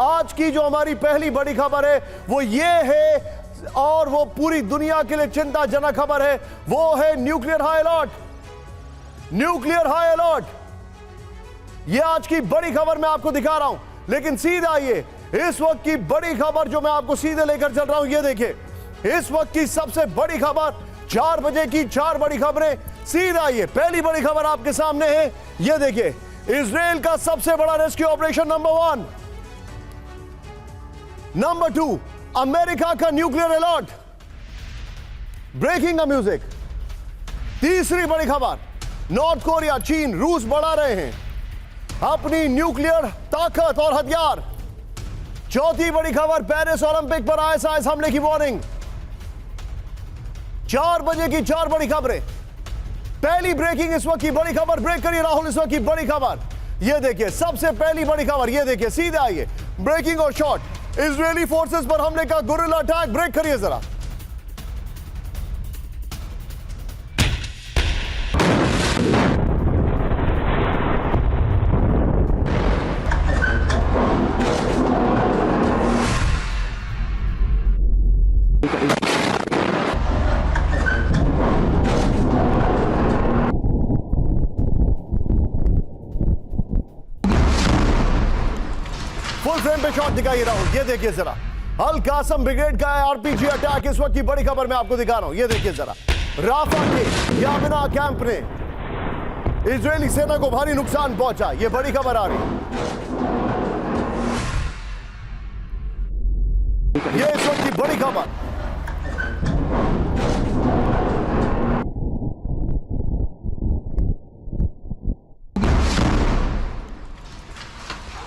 आज की जो हमारी पहली बड़ी खबर है वो ये है, और वो पूरी दुनिया के लिए चिंताजनक खबर है, वो है nuclear high alert. Nuclear high alert, ये आज की बड़ी खबर मैं आपको दिखा रहा हूं। लेकिन सीधा ये इस वक्त की बड़ी खबर जो मैं आपको सीधे लेकर चल रहा हूं, ये देखिए इस वक्त की सबसे बड़ी खबर, 4 बजे की 4 बड़ी खबरें। सीधा ये पहली बड़ी खबर आपके सामने है, ये देखिए इजराइल का सबसे बड़ा rescue operation number 1। Number 2, America का nuclear alert. Breaking the music. तीसरी बड़ी खबर, नॉर्थ कोरिया, चीन, रूस बढ़ा रहे हैं अपनी न्यूक्लियर ताकत और हथियार। चौथी बड़ी खबर, पेरिस ओलंपिक पर आईएसआईएस हमले की वार्निंग। 4 बजे की 4 बड़ी खबरें। पहली ब्रेकिंग इस वक्त की बड़ी खबर, ब्रेक करिए राहुल इस वक्त की बड़ी खबर। यह देखिए सबसे पहली बड़ी खबर, यह देखिए सीधे आइए ब्रेकिंग और शॉर्ट। इजरायली फोर्सेस पर हमले का गुरिल्ला अटैक, ब्रेक करिए जरा। फुल फ्रेम पे शॉट दिखाइए राहुल, ये देखिए जरा अल कासम ब्रिगेड का आरपीजी अटैक इस वक्त की बड़ी खबर मैं आपको दिखा रहा हूं। ये देखिए जरा राफा के यामिना कैंप ने इजरायली सेना को भारी नुकसान पहुंचा, ये बड़ी खबर आ रही है। ये इस वक्त की बड़ी खबर।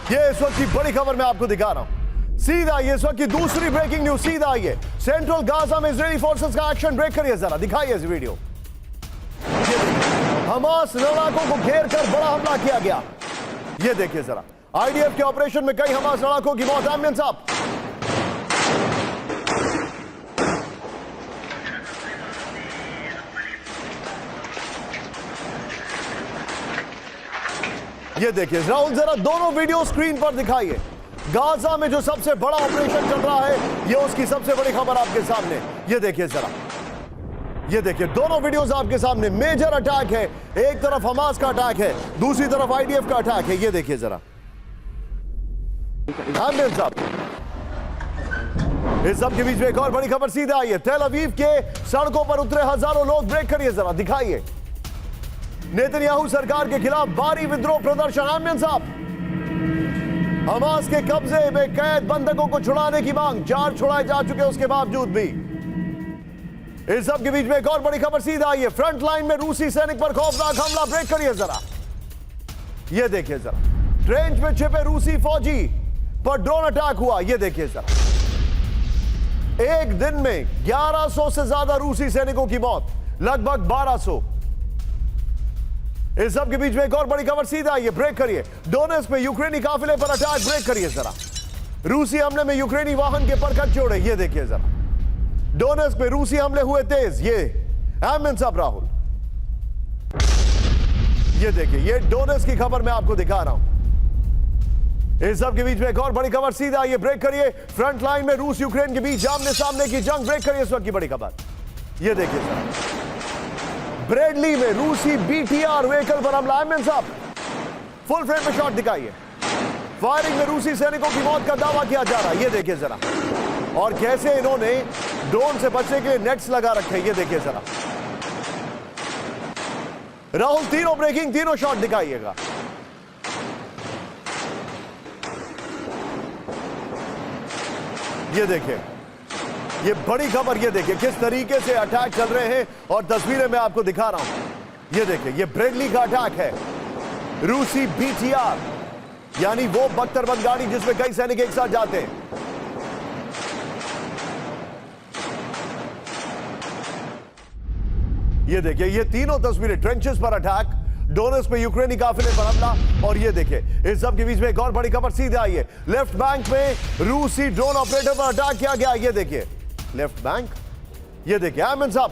ये इस वक्त की बड़ी खबर मैं आपको दिखा रहा हूं। सीधा ये इस वक्त की दूसरी ब्रेकिंग न्यूज, सीधा आइए सेंट्रल गाजा में इजरायली फोर्सेस का एक्शन, ब्रेक करिए जरा, दिखाइए इस वीडियो। हमास लड़ाकों को घेर कर बड़ा हमला किया गया, ये देखिए जरा। आईडीएफ के ऑपरेशन में कई हमास लड़ाकों की मौत। आमिन साहब, ये देखिए राहुल जरा दोनों वीडियो स्क्रीन पर दिखाइए। गाजा में जो सबसे बड़ा ऑपरेशन चल रहा है, ये उसकी सबसे बड़ी खबर आपके सामने। ये देखिए जरा, ये देखिए दोनों वीडियोस आपके सामने। मेजर अटैक है, एक तरफ हमास का अटैक है, दूसरी तरफ आईडीएफ का अटैक है। ये देखिए जरा आमिर साहब, इस सब के बीच में एक और बड़ी खबर सीधा आई है। तेल अवीव के सड़कों पर उतरे हजारों लोग, ब्रेक करिए जरा, दिखाइए। नेतन्याहू सरकार के खिलाफ भारी विद्रोह प्रदर्शन। आमिर साहब, हमास के कब्जे में कैद बंधकों को छुड़ाने की मांग, 4 छुड़ाए जा चुके उसके बावजूद भी। इस सब के बीच में एक और बड़ी खबर सीधा आई है। फ्रंट लाइन में रूसी सैनिक पर खौफनाक हमला, ब्रेक करिए जरा। यह देखिए जरा ट्रेंच में छिपे रूसी फौजी पर ड्रोन अटैक हुआ, यह देखिए जरा। एक दिन में 1100 से ज्यादा रूसी सैनिकों की मौत, लगभग 1200। इस सब के बीच में एक और बड़ी खबर सीधा आई है, ब्रेक करिए। डोनेट्स्क में यूक्रेनी काफिले पर अटैक, ब्रेक करिए जरा। रूसी हमले में यूक्रेनी वाहन के परखच जोड़े, ये देखिए जरा। डोनेट्स्क में रूसी हमले हुए तेज, ये आमिन साहब राहुल, ये देखिए ये डोनेट्स्क की खबर मैं आपको दिखा रहा हूं। इस सब के बीच में एक और बड़ी खबर सीधा आई है, ब्रेक करिए। फ्रंट लाइन में रूस यूक्रेन के बीच आमने सामने की जंग, ब्रेक करिए इस वक्त की बड़ी खबर। ये देखिए जरा ब्रेडली में रूसी बीटीआर व्हीकल पर हमला। आमिन साहब फुल फ्रेम पे शॉट दिखाइए। फायरिंग में रूसी सैनिकों की मौत का दावा किया जा रहा है, ये देखिए जरा। और कैसे इन्होंने ड्रोन से बचने के लिए नेट्स लगा रखे, ये देखिए जरा। राहुल तीनों ब्रेकिंग, तीनों शॉट दिखाइएगा। ये देखिए ये बड़ी खबर, ये देखिए किस तरीके से अटैक चल रहे हैं और तस्वीरें मैं आपको दिखा रहा हूं। ये देखिए ये ब्रेडली का अटैक है। रूसी बीटीआर यानी वो बख्तरबंद गाड़ी जिसमें कई सैनिक एक साथ जाते हैं। ये देखिए ये तीनों तस्वीरें, ट्रेंचेस पर अटैक, डोनेट्स्क पे यूक्रेनी काफिले पर हमला। और ये देखिए इस सब के बीच में एक और बड़ी खबर सीधे आई है। लेफ्ट बैंक में रूसी ड्रोन ऑपरेटर पर अटैक किया गया, ये देखिए लेफ्ट बैंक, ये देखिए आमिन साहब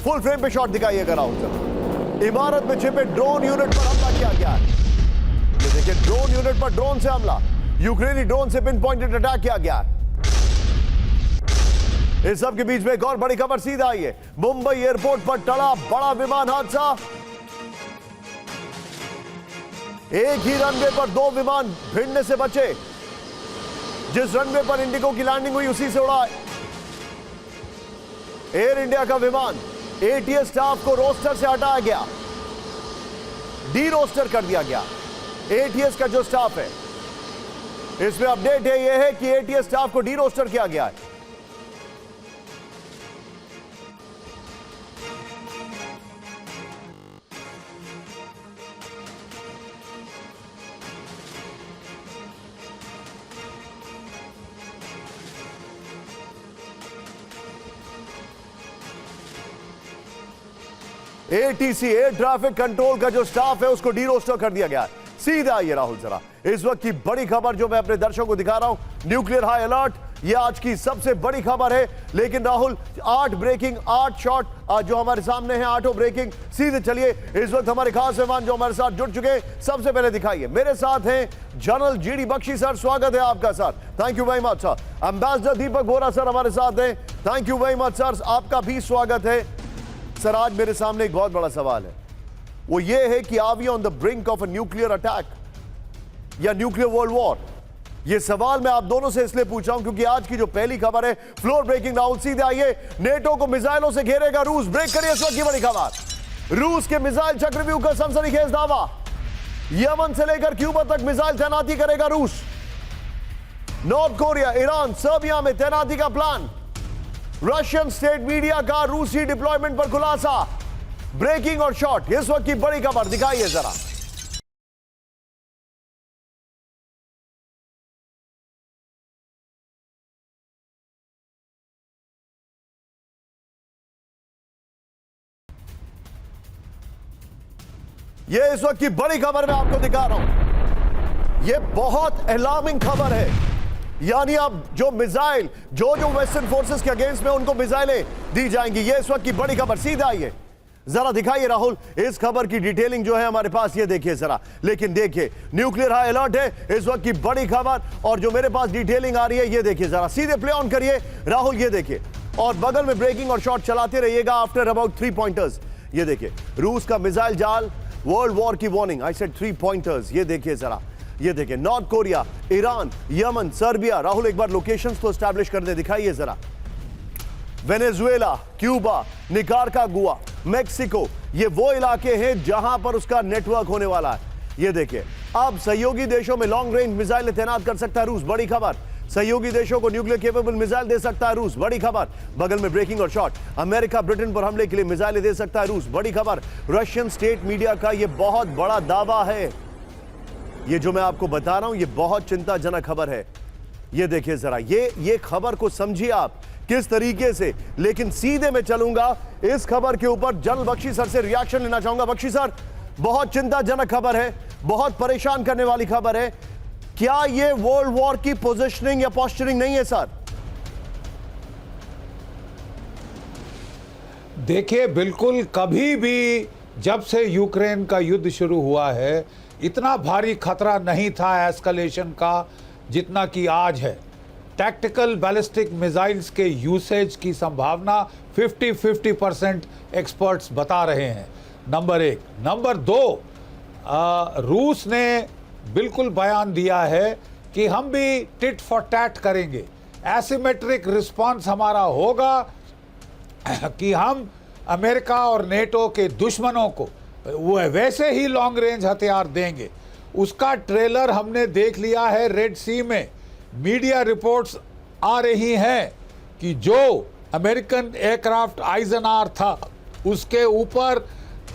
फुल फ्रेम पे शॉट दिखाइएगा राहुल साहब। इमारत में छिपे ड्रोन यूनिट पर हमला किया गया है, ये देखिए ड्रोन यूनिट पर ड्रोन से हमला। यूक्रेनी ड्रोन से पिन पॉइंटेड अटैक किया गया। इस सब के बीच में एक और बड़ी खबर सीधा आई है। मुंबई एयरपोर्ट पर टला बड़ा विमान हादसा। एक ही रनवे पर 2 विमान भिड़ने से बचे। जिस रनवे पर इंडिगो की लैंडिंग हुई उसी से उड़ा एयर इंडिया का विमान। एटीएस स्टाफ को रोस्टर से हटाया गया, डी रोस्टर कर दिया गया। एटीएस का जो स्टाफ है, इसमें अपडेट है यह है कि एटीएस स्टाफ को डी रोस्टर किया गया है। एटीसी एयर ट्रैफिक कंट्रोल का जो स्टाफ है उसको डी रोस्टर कर दिया गया है। सीधा ये राहुल जरा इस वक्त की बड़ी खबर जो मैं अपने दर्शकों को दिखा रहा हूं, न्यूक्लियर हाई अलर्ट, ये आज की सबसे बड़ी खबर है। लेकिन राहुल 8 ब्रेकिंग 8 शॉट जो हमारे सामने हैं, 8 ब्रेकिंग। सीधे चलिए इस वक्त हमारे खास मेहमान जो हमारे साथ जुड़ चुके हैं, सबसे पहले दिखाइए। मेरे साथ हैं जनरल जीडी बख्शी सर, स्वागत है आपका sir, thank you very much sir. Ambassador Deepak Bora sir हमारे साथ हैं, thank you very much sir, आपका भी स्वागत है सर। आज मेरे सामने एक बहुत बड़ा सवाल है, वो ये है कि are we on the brink of a nuclear attack या न्यूक्लियर वर्ल्ड वॉर? ये सवाल मैं आप दोनों से इसलिए पूछ रहा हूं क्योंकि आज की जो पहली खबर है, फ्लोर ब्रेकिंग राहुल, सीधे आइए। नेटो को मिसाइलों से घेरेगा रूस, ब्रेक करिए इस वक्त की बड़ी खबर। रूस के मिसाइल चक्रव्यूह का सनसनीखेज दावा, यमन से लेकर क्यूबा तक मिसाइल तैनाती करेगा रूस। नॉर्थ कोरिया, ईरान, सर्बिया में तैनाती का प्लान। रशियन स्टेट मीडिया का रूसी डिप्लॉयमेंट पर खुलासा। ब्रेकिंग और शॉट, इस वक्त की बड़ी खबर दिखाइए जरा। ये इस वक्त की बड़ी खबर मैं आपको दिखा रहा हूं। ये बहुत अलार्मिंग खबर है। यानी अब जो मिसाइल जो वेस्टर्न फोर्सेस के अगेंस्ट में उनको मिसाइलें दी जाएंगी, ये इस वक्त की बड़ी खबर। सीधा आइए जरा दिखाइए राहुल, इस खबर की डिटेलिंग जो है हमारे पास, ये देखिए जरा। लेकिन देखिए न्यूक्लियर हाई अलर्ट है इस वक्त की बड़ी खबर, और जो मेरे पास डिटेलिंग आ रही है ये देखिए जरा। सीधे प्ले ऑन करिए राहुल, ये देखिए, और बगल में ब्रेकिंग और शॉट चलाते रहिएगा आफ्टर अबाउट 3 पॉइंटर्स। ये देखिए रूस का मिसाइल जाल, वर्ल्ड वॉर की वार्निंग, आई सेड 3 पॉइंटर्स। ये देखिए जरा, ये देखिए north Korea, Iran, Yemen, Serbia. Rahul एक बार लोकेशंस तो एस्टैब्लिश कर दे, दिखाइए जरा। वेनेजुएला, क्यूबा, निकारागुआ, मेक्सिको, ये वो इलाके हैं जहां पर उसका नेटवर्क होने वाला है। ये देखिए, अब सहयोगी देशों में लॉन्ग रेंज मिसाइल तैनात कर सकता है रूस, बड़ी खबर। सहयोगी देशों को न्यूक्लियर केपेबल मिसाइल दे सकता है रूस, बड़ी खबर। बगल में ब्रेकिंग और शॉट, अमेरिका ब्रिटेन पर हमले के लिए मिसाइलें दे सकता है रूस, बड़ी खबर। रशियन स्टेट मीडिया का यह बहुत बड़ा दावा है। ये जो मैं आपको बता रहा हूं ये बहुत चिंताजनक खबर है। ये देखिए जरा, ये खबर को समझिए आप किस तरीके से। लेकिन सीधे मैं चलूंगा इस खबर के ऊपर, जनरल बख्शी सर से रिएक्शन लेना चाहूंगा। बख्शी सर, बहुत चिंताजनक खबर है, बहुत परेशान करने वाली खबर है। क्या ये वर्ल्ड वॉर की पोजीशनिंग या पोस्चरिंग नहीं है सर? देखिए, बिल्कुल कभी भी जब से यूक्रेन का युद्ध शुरू हुआ है इतना भारी खतरा नहीं था एस्केलेशन का जितना कि आज है। टैक्टिकल बैलिस्टिक मिसाइल्स के यूसेज की संभावना 50% एक्सपर्ट्स बता रहे हैं, नंबर 1। नंबर 2, रूस ने बिल्कुल बयान दिया है कि हम भी टिट फॉर टैट करेंगे, एसिमेट्रिक रिस्पांस हमारा होगा कि हम अमेरिका और नेटो के दुश्मनों को वो वैसे ही लॉन्ग रेंज हथियार देंगे। उसका ट्रेलर हमने देख लिया है रेड सी में। मीडिया रिपोर्ट्स आ रही हैं कि जो अमेरिकन एयरक्राफ्ट आइजनआर था उसके ऊपर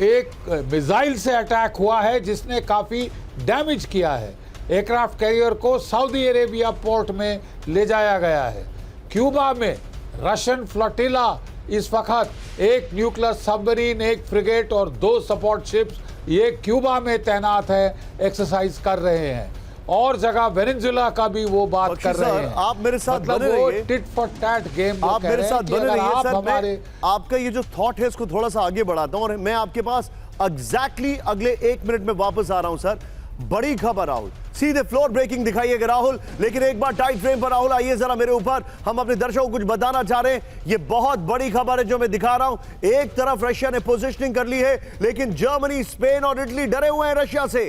एक मिसाइल से अटैक हुआ है जिसने काफ़ी डैमेज किया है। एयरक्राफ्ट कैरियर को सऊदी अरेबिया पोर्ट में ले जाया गया है। क्यूबा में रशियन फ्लोटिला इस वक्त एक न्यूक्लियर सबमरीन, एक फ्रिगेट और 2 सपोर्ट शिप्स ये क्यूबा में तैनात है, एक्सरसाइज कर रहे हैं। और जगह वेनेजुएला का भी वो बात कर रहे हैं। आप मेरे साथ मतलब बने रहिए, टिट फॉर टैट गेम आप मेरे साथ बने रहिए सर। हमारे आपका ये जो थॉट है इसको थोड़ा सा आगे बढ़ाता हूं और मैं आपके पास एग्जैक्टली अगले 1 मिनट में वापस आ रहा हूं सर। बड़ी खबर राहुल, सीधे फ्लोर ब्रेकिंग दिखाइएगा राहुल, लेकिन एक बार टाइट फ्रेम पर राहुल आइए जरा मेरे ऊपर, हम अपने दर्शकों को कुछ बताना चाह रहे हैं। ये बहुत बड़ी खबर है जो मैं दिखा रहा हूं। एक तरफ रशिया ने पोजीशनिंग कर ली है, लेकिन जर्मनी, स्पेन और इटली डरे हुए हैं रशिया से।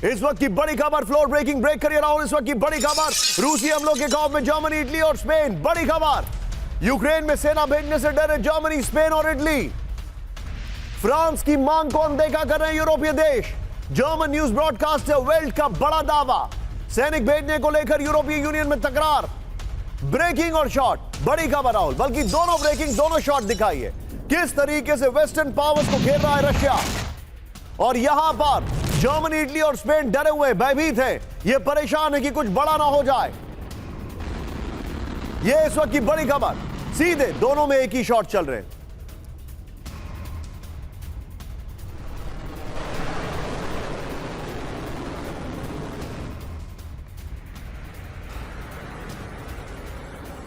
इस वक्त की बड़ी खबर, फ्लोर ब्रेकिंग, ब्रेक करिए राहुल। इस वक्त की बड़ी खबर, रूसी हमलों के खौफ में जर्मनी, इटली और स्पेन। बड़ी खबर, यूक्रेन में सेना भेजने से डरे जर्मनी, स्पेन और इटली। फ्रांस की मांग को अनदेखा कर रहे हैं यूरोपीय देश। जर्मन न्यूज ब्रॉडकास्टर वेल्ट का बड़ा दावा, सैनिक भेजने को लेकर यूरोपीय यूनियन में तकरार। ब्रेकिंग और शॉट, बड़ी खबर राहुल, बल्कि दोनों ब्रेकिंग दोनों शॉट दिखाइए किस तरीके से वेस्टर्न पावर्स को घेर रहा है रशिया। और यहां पर जर्मनी, इटली और स्पेन डरे हुए, भयभीत हैं, ये परेशान है कि कुछ बड़ा ना हो जाए। ये इस वक्त की बड़ी खबर, सीधे दोनों में एक ही शॉट चल रहे हैं।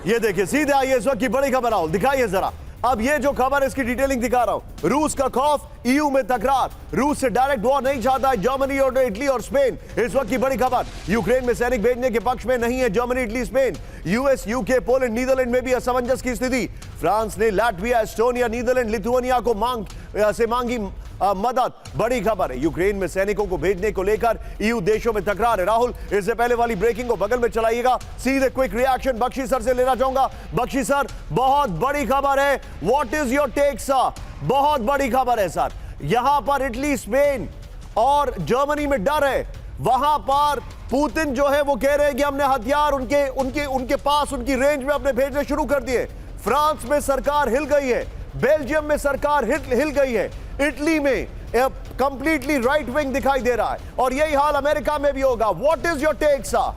ये देखिए, सीधे आइए, इस वक्त की बड़ी खबर राहुल, दिखाइए जरा। अब ये जो खबर है इसकी डिटेलिंग दिखा रहा हूं। रूस का खौफ, ईयू में तकरार। रूस से डायरेक्ट वॉर नहीं चाहता है जर्मनी और इटली और स्पेन। इस वक्त की बड़ी खबर, यूक्रेन में सैनिक भेजने के पक्ष में नहीं है Germany, Italy, Spain. US, UK, Poland, Netherland में भी असमंजस की स्थिति। फ्रांस ने लाटविया, एस्टोनिया, नीदरलैंड, लिथुआनिया को मांगी मदद। बड़ी खबर है, यूक्रेन में सैनिकों को भेजने को लेकर ईयू देशों में तकरार है। राहुल, इससे पहले वाली ब्रेकिंग को बगल में चलाइएगा। सीधे क्विक रिएक्शन बख्शी सर से लेना चाहूंगा। बख्शी सर, बहुत बड़ी खबर है, what is your take sir? बहुत बड़ी खबर है सर। यहां पर इटली, स्पेन और जर्मनी में डर है। वहां पर पुतिन जो है वो कह रहे हैं कि हमने हथियार उनके पास, उनकी रेंज में अपने भेजने शुरू कर दिए। फ्रांस में सरकार हिल गई है, बेल्जियम में सरकार हिल गई है, इटली में कंप्लीटली राइट विंग दिखाई दे रहा है, और यही हाल अमेरिका में भी होगा। What is your take sir?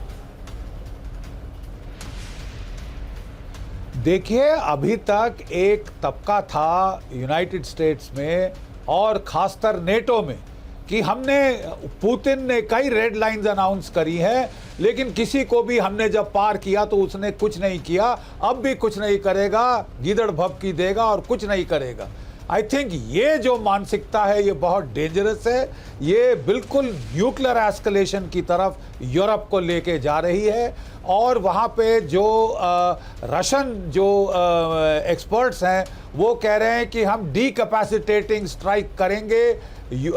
देखिए, अभी तक एक तबका था यूनाइटेड स्टेट्स में और खासकर नेटो में कि हमने, पुतिन ने कई रेड लाइंस अनाउंस करी है, लेकिन किसी को भी हमने जब पार किया तो उसने कुछ नहीं किया, अब भी कुछ नहीं करेगा, गीदड़ भभकी देगा और कुछ नहीं करेगा। आई थिंक ये जो मानसिकता है ये बहुत डेंजरस है। ये बिल्कुल न्यूक्लियर एस्केलेशन की तरफ यूरोप को लेके जा रही है। और वहाँ पे जो रशियन जो एक्सपर्ट्स हैं वो कह रहे हैं कि हम डीकैपेसिटेटिंग स्ट्राइक करेंगे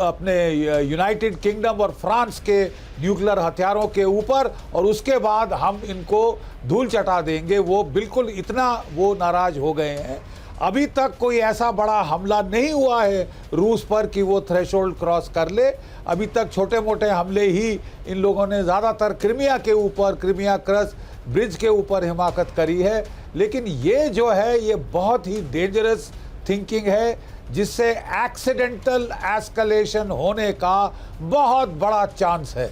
अपने यूनाइटेड किंगडम और फ्रांस के न्यूक्लियर हथियारों के ऊपर, और उसके बाद हम इनको धूल चटा देंगे। वो बिल्कुल इतना वो नाराज हो गए हैं। अभी तक कोई ऐसा बड़ा हमला नहीं हुआ है रूस पर कि वो थ्रेशोल्ड क्रॉस कर ले। अभी तक छोटे मोटे हमले ही इन लोगों ने ज़्यादातर क्रीमिया के ऊपर, क्रीमिया क्रस ब्रिज के ऊपर हिमाकत करी है। लेकिन ये जो है ये बहुत ही डेंजरस थिंकिंग है, जिससे एक्सीडेंटल एस्केलेशन होने का बहुत बड़ा चांस है।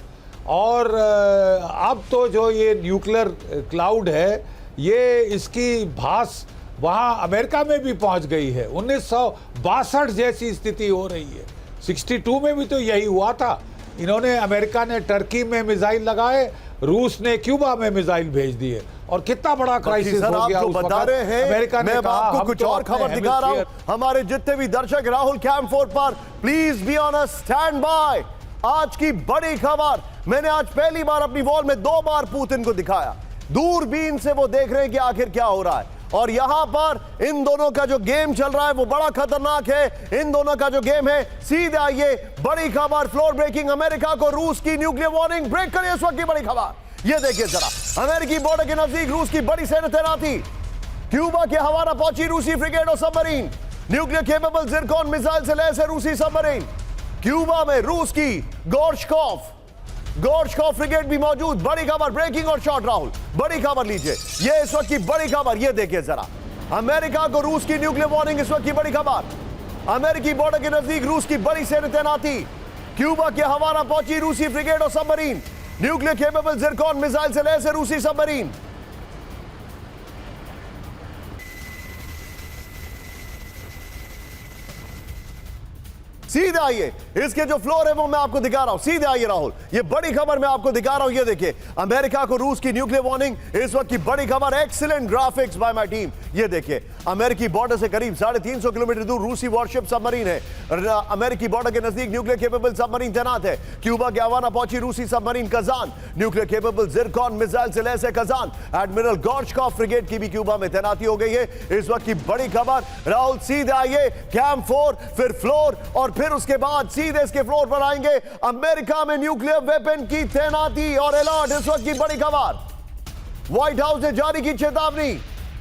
और अब तो जो ये न्यूक्लियर क्लाउड है, ये इसकी भास वहाँ अमेरिका में भी पहुँच गई है। 1962 जैसी स्थिति हो रही है। 62 में भी तो यही हुआ था। इन्होंने, अमेरिका ने टर्की में मिसाइल लगाए, रूस ने क्यूबा में मिसाइल भेज दिए, और कितना बड़ा क्राइसिस हो गया उस बता रहे हैं। अमेरिका ने कहा आपको हम कुछ तो और खबर दिखा रहा हूं। हमारे जितने भी दर्शक राहुल कैंप 4 पर, please be on a stand by. आज की बड़ी खबर, मैंने आज पहली बार अपनी वॉल में 2 बार पुतिन को दिखाया। दूरबीन से वो देख रहे हैं कि आखिर क्या हो रहा है। और यहां पर इन दोनों का जो गेम चल रहा है वो बड़ा खतरनाक है। इन दोनों का जो गेम है, सीधे आइए, बड़ी खबर, फ्लोर ब्रेकिंग, अमेरिका को रूस की न्यूक्लियर वार्निंग। ब्रेक करिए इस वक्त की बड़ी खबर। ये देखिए जरा, अमेरिकी बॉर्डर के नजदीक रूस की बड़ी सैन्य तैनाती। क्यूबा के हवाला पहुंची रूसी फ्रिगेट और submarine. Nuclear capable Zircon missile से लैस है रूसी सबमरीन। क्यूबा में रूस की गोर्शकॉफ फ्रिगेट भी मौजूद। बड़ी खबर, ब्रेकिंग और शॉट राहुल, बड़ी खबर लीजिए। ये इस वक्त की बड़ी खबर, ये देखिए जरा, अमेरिका को रूस की न्यूक्लियर वार्निंग। इस वक्त की बड़ी खबर, अमेरिकी बॉर्डर के नजदीक रूस की बड़ी सैन्य तैनाती। क्यूबा के हवाला पहुंची रूसी फ्रिगेट और submarine. Nuclear capable Zircon missile से लैस है रूसी सबमरीन। सीधे आइए, इसके जो फ्लोर है वो मैं आपको दिखा रहा हूं। सीधे आइए राहुल, ये बड़ी खबर मैं आपको दिखा रहा हूं। ये देखिए, अमेरिका को रूस की न्यूक्लियर वार्निंग, इस वक्त की बड़ी खबर। Excellent graphics by my team. ये देखिए, अमेरिकी बॉर्डर से करीब 350 किलोमीटर दूर रूसी वॉरशिप सबमरीन है। अमेरिकी बॉर्डर के नजदीक न्यूक्लियर केपेबल सबमरीन तैनात है। क्यूबा के हवाना पहुंची रूसी submarine Kazan, nuclear capable Zircon missile से लैस है कजान। एडमिरल गॉर्चकॉफ फ्रिगेट की भी क्यूबा में तैनाती हो गई है। इस वक्त की बड़ी खबर। राहुल सीधे आइए, कैंप 4, फिर फ्लोर, और फिर उसके बाद सीधे इसके फ्लोर पर आएंगे। अमेरिका में न्यूक्लियर वेपन की तैनाती और अलर्ट। इस वक्त की बड़ी खबर, व्हाइट हाउस ने जारी की चेतावनी,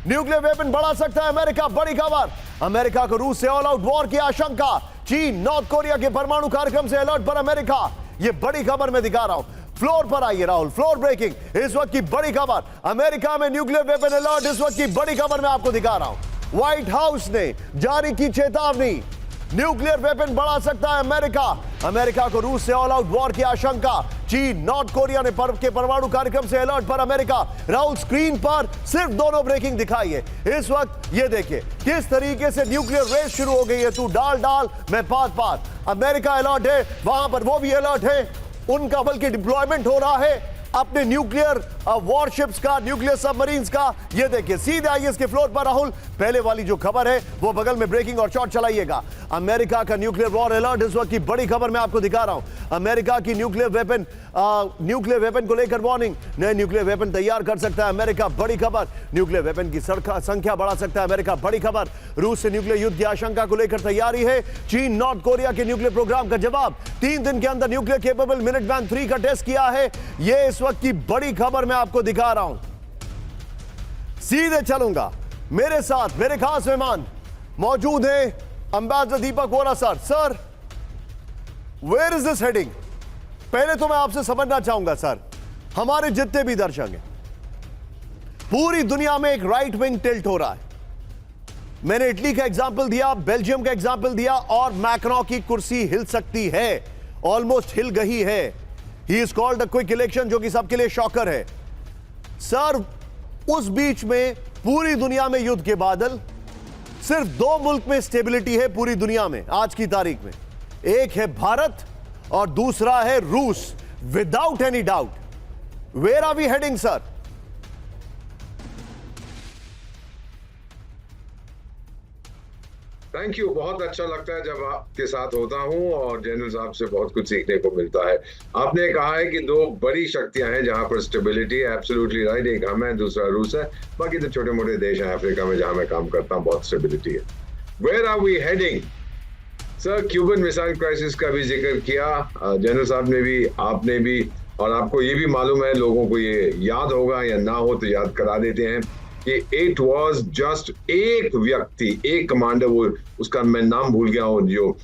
न्यूक्लियर वेपन बढ़ा सकता है अमेरिका। बड़ी खबर, अमेरिका को रूस से ऑल आउट वॉर की आशंका। चीन नॉर्थ कोरिया के परमाणु कार्यक्रम से अलर्ट पर अमेरिका। यह बड़ी खबर मैं दिखा रहा हूं। फ्लोर पर आइए राहुल, फ्लोर ब्रेकिंग, इस वक्त की बड़ी खबर। अमेरिका में न्यूक्लियर वेपन अलर्ट, इस वक्त की बड़ी खबर मैं आपको दिखा रहा हूं। व्हाइट हाउस ने जारी की चेतावनी, न्यूक्लियर वेपन बढ़ा सकता है अमेरिका। अमेरिका को रूस से ऑल आउट वॉर की आशंका। चीन नॉर्थ कोरिया ने के परमाणु कार्यक्रम से अलर्ट पर अमेरिका। राहुल स्क्रीन पर सिर्फ दोनों ब्रेकिंग दिखाई है इस वक्त। ये देखिए किस तरीके से न्यूक्लियर रेस शुरू हो गई है। तू डाल डाल, मैं पात पात। अमेरिका अलर्ट है, वहां पर वो भी अलर्ट है, उनका बल्कि डिप्लॉयमेंट हो रहा है अपने न्यूक्लियर वॉरशिप्स का, न्यूक्लियर सबमरीन्स का। ये देखिए, सीधे आइए इसके फ्लोर पर राहुल। पहले वाली जो खबर है वो बगल में ब्रेकिंग और शॉट चलाइएगा। अमेरिका का न्यूक्लियर वॉर अलर्ट, इस वक्त की बड़ी खबर मैं आपको दिखा रहा हूं। अमेरिका की न्यूक्लियर वेपन को लेकर वार्निंग, नए न्यूक्लियर वेपन तैयार कर सकता है अमेरिका। बड़ी खबर, न्यूक्लियर वेपन की संख्या बढ़ा सकता है अमेरिका। बड़ी खबर, रूस से न्यूक्लियर युद्ध की आशंका को लेकर तैयारी है। चीन नॉर्थ कोरिया के न्यूक्लियर प्रोग्राम का जवाब। 3 दिन के अंदर न्यूक्लियर केपेबल मिनटमैन 3 का टेस्ट किया है। यह इस वक्त की बड़ी खबर मैं आपको दिखा रहा हूं। सीधे चलूंगा, मेरे साथ मेरे खास मेहमान मौजूद हैं, ambassador Deepak Vora sir. Sir, where is this heading? पहले तो मैं आपसे समझना चाहूंगा सर, हमारे जितने भी दर्शक हैं, पूरी दुनिया में एक राइट विंग टिल्ट हो रहा है। मैंने इटली का एग्जाम्पल दिया, बेल्जियम का एग्जाम्पल दिया, और मैक्रो की कुर्सी हिल सकती है, ऑलमोस्ट हिल गई है। He is called the quick election, जो कि सबके लिए शॉकर है। सर, उस बीच में पूरी दुनिया में युद्ध के बादल, सिर्फ 2 मुल्क में स्टेबिलिटी है पूरी दुनिया में आज की तारीख में। एक है भारत और दूसरा है रूस, without any doubt. Where are we heading sir? Thank you. बहुत अच्छा लगता है जब आपके साथ होता हूं और जनरल साहब से बहुत कुछ सीखने को मिलता है। आपने कहा है कि 2 बड़ी शक्तियां हैं जहां पर स्टेबिलिटी है, एब्सोल्युटली राइट। एक हम है, दूसरा रूस है। बाकी तो छोटे मोटे देश हैं अफ्रीका में जहां मैं काम करता हूं, बहुत स्टेबिलिटी है। Where are we heading? Sir, Cuban missile crisis का भी जिक्र किया जनरल साहब ने भी, आपने भी, और आपको ये भी मालूम है, लोगों को ये याद होगा या ना हो तो याद करा देते हैं कि इट वाज जस्ट एक व्यक्ति, एक कमांडर, वो उसका मैं नाम भूल गया हूं, जो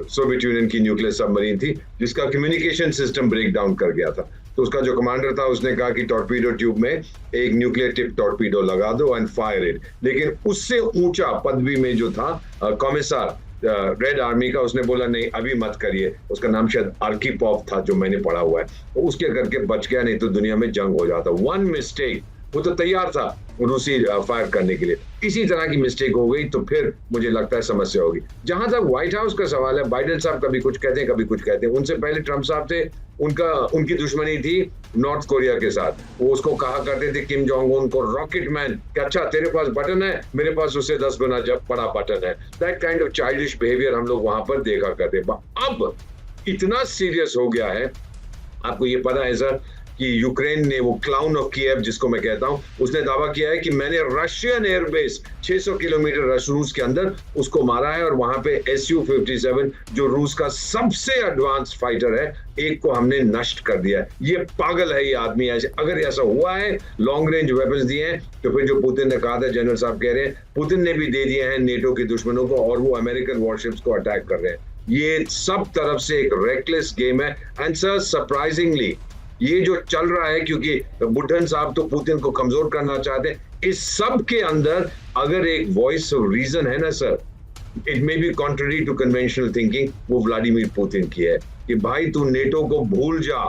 सोवियत यूनियन की न्यूक्लियर सबमरीन थी जिसका कम्युनिकेशन सिस्टम ब्रेक डाउन कर गया था। तो उसका जो कमांडर था उसने कहा कि टॉर्पीडो ट्यूब में एक न्यूक्लियर टिप टॉर्पीडो लगा दो एंड फायर इट। लेकिन उससे ऊंचा पदवी में जो था कॉमिसार रेड आर्मी का, उसने बोला नहीं अभी मत करिए। उसका नाम शायद आर्कीपॉव था, जो मैंने पढ़ा हुआ है। तो उसके करके बच गया, नहीं तो दुनिया में जंग हो जाता। 1 मिस्टेक, वो तो तैयार था रूसी फायर करने के लिए, इसी तरह की मिस्टेक हो गई तो फिर मुझे लगता है समस्या होगी। जहां तक व्हाइट हाउस का सवाल है, बाइडेन साहब कभी कुछ कहते हैं, कभी कुछ कहते हैं। उनसे पहले ट्रंप साहब थे, उनकी दुश्मनी थी नॉर्थ कोरिया के साथ। वो उसको कहा करते थे, किम जोंग उन को रॉकेट मैन, कि अच्छा तेरे पास बटन है, मेरे पास उससे 10 गुना बड़ा बटन है। That kind of childish behaviour हम लोग वहां पर देखा करते। अब इतना सीरियस हो गया है, आपको ये पता है सर कि यूक्रेन ने, वो क्लाउन ऑफ कीव जिसको मैं कहता हूं, उसने दावा किया है कि मैंने रशियन एयरबेस 600 किलोमीटर रूस के अंदर उसको मारा है, और वहां पे Su-57 जो रूस का सबसे एडवांस फाइटर है, एक को हमने नष्ट कर दिया है। ये पागल है ये आदमी। ऐसे अगर ऐसा हुआ है, लॉन्ग रेंज वेपन्स दिए हैं, तो फिर जो पुतिन ने कहा था, जनरल साहब कह रहे हैं पुतिन ने भी दे दिए हैं नेटो के दुश्मनों को, और वो अमेरिकन वॉरशिप्स को अटैक कर रहे हैं। ये सब तरफ से एक रेकलेस गेम है। एंड सर, सरप्राइजिंगली ये जो चल रहा है, क्योंकि बुद्धन साहब तो पुतिन को कमजोर करना चाहते हैं, इस सब के अंदर अगर एक वॉइस ऑफ रीजन है ना sir, it may be contrary to conventional thinking, वो व्लादिमीर पुतिन की है कि भाई तू नेटो को भूल जा,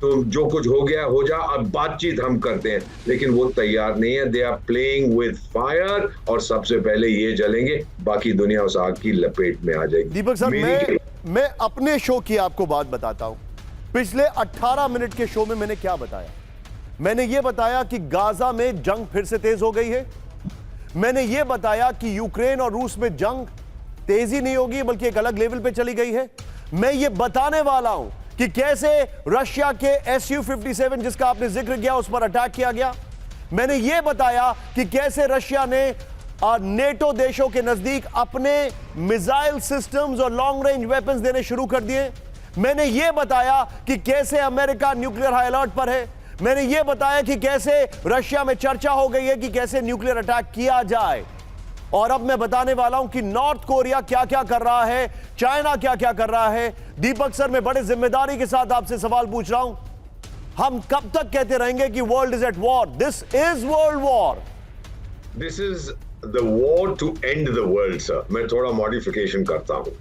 तो जो कुछ हो गया हो जा, अब बातचीत हम करते हैं। लेकिन वो तैयार नहीं है। They are playing with fire, और सबसे पहले ये जलेंगे, बाकी दुनिया उस आग की लपेट में आ जाएगी। दीपक सर, मैं अपने शो की आपको बात बताता हूं। पिछले 18 मिनट के शो में मैंने क्या बताया? मैंने यह बताया कि गाजा में जंग फिर से तेज हो गई है। मैंने यह बताया कि यूक्रेन और रूस में जंग तेजी नहीं होगी बल्कि एक अलग लेवल पे चली गई है। मैं यह बताने वाला हूं कि कैसे रशिया के Su-57 जिसका आपने जिक्र किया उस पर अटैक किया गया। मैंने यह बताया कि कैसे रशिया ने नेटो देशों के नजदीक अपने मिसाइल सिस्टम्स और लॉन्ग रेंज वेपन्स देने शुरू कर दिए। मैंने यह बताया कि कैसे अमेरिका न्यूक्लियर हाई अलर्ट पर है। मैंने यह बताया कि कैसे रशिया में चर्चा हो गई है कि कैसे न्यूक्लियर अटैक किया जाए। और अब मैं बताने वाला हूं कि नॉर्थ कोरिया क्या क्या कर रहा है, चाइना क्या क्या कर रहा है। दीपक सर, मैं बड़े जिम्मेदारी के साथ आपसे सवाल पूछ रहा हूं, हम कब तक कहते रहेंगे कि world is at war? This is world war. This is the war to end the world sir. मैं थोड़ा मॉडिफिकेशन करता हूं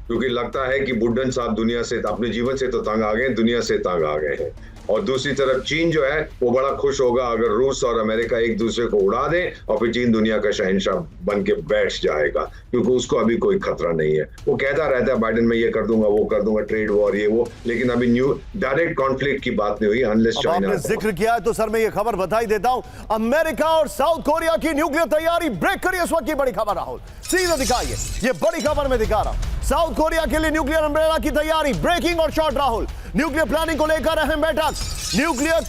क्योंकि लगता है कि बुड्ढन साहब दुनिया से, अपने जीवन से तो तंग आ गए, दुनिया से तंग आ गए हैं। और दूसरी तरफ चीन जो है वो बड़ा खुश होगा अगर रूस और अमेरिका एक दूसरे को उड़ा दें और फिर चीन दुनिया का शहंशाह बन के बैठ जाएगा क्योंकि उसको अभी कोई खतरा नहीं है। वो कहता रहता है बाइडेन मैं ये कर दूंगा, वो कर दूंगा, ट्रेड वॉर ये वो, लेकिन अभी न्यू डायरेक्ट कॉन्फ्लिक्ट की बात नहीं हुई अनलेस चाइना। आपने जिक्र किया है तो सर मैं ये खबर बता ही देता हूं, अमेरिका और साउथ कोरिया की न्यूक्लियर तैयारी ब्रेक करिए। इस वक्त की बड़ी खबर राहुल सीधा दिखाइए, ये बड़ी खबर मैं दिखा रहा हूं। साउथ कोरिया के लिए न्यूक्लियर अम्ब्रेला की तैयारी, ब्रेकिंग और शॉट राहुल। न्यूक्लियर प्लानिंग को लेकर अहम बैठक, न्यूक्लियर